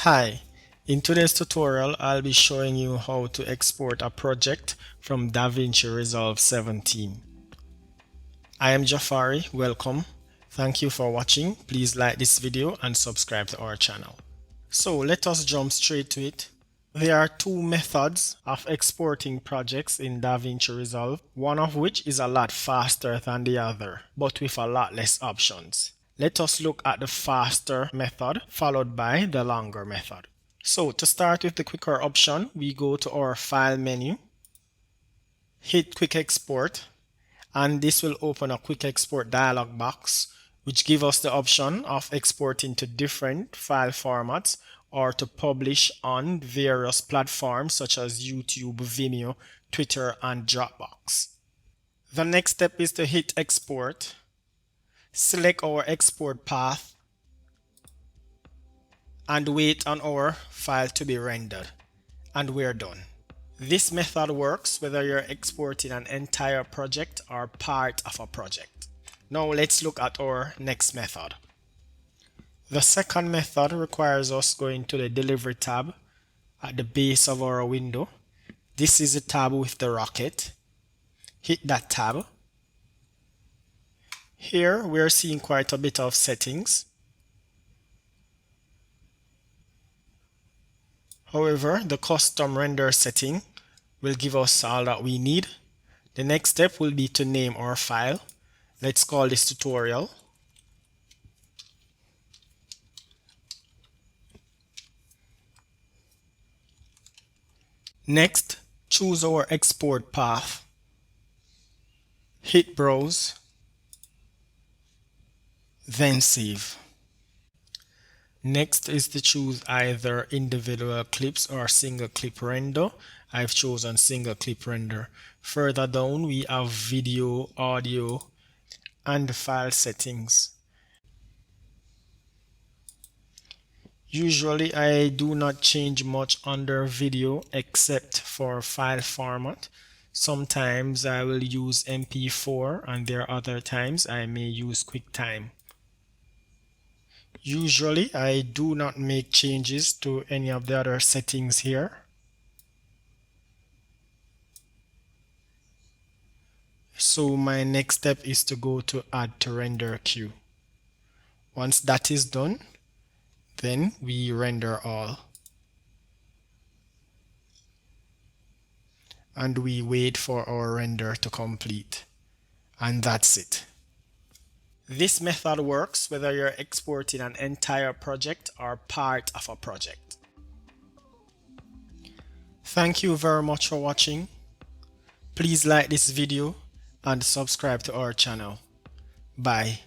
Hi, in today's tutorial I'll be showing you how to export a project from DaVinci Resolve 17. I am Jafari, welcome. Thank you for watching. Please like this video and subscribe to our channel. So let us jump straight to it. There are two methods of exporting projects in DaVinci Resolve, one of which is a lot faster than the other, but with a lot less options. Let us look at the faster method followed by the longer method. So to start with the quicker option, we go to our File menu, hit Quick Export, and this will open a Quick Export dialog box, which gives us the option of exporting to different file formats or to publish on various platforms such as YouTube, Vimeo, Twitter, and Dropbox. The next step is to hit Export, select our export path, and wait on our file to be rendered, and we're done. This method works whether you're exporting an entire project or part of a project. Now let's look at our next method. The second method requires us going to the Delivery tab at the base of our window. This is the tab with the rocket. Hit that tab. Here we're seeing quite a bit of settings. However, the custom render setting will give us all that we need. The next step will be to name our file. Let's call this tutorial. Next, choose our export path. Hit Browse, then Save. Next is to choose either individual clips or single clip render. I've chosen single clip render. Further down we have video, audio, and file settings. Usually I do not change much under video except for file format. Sometimes I will use MP4 and there are other times I may use QuickTime. Usually I do not make changes to any of the other settings here. So my next step is to go to Add to Render Queue. Once that is done, then we render all. And we wait for our render to complete. And that's it. This method works whether you're exporting an entire project or part of a project. Thank you very much for watching. Please like this video and subscribe to our channel. Bye.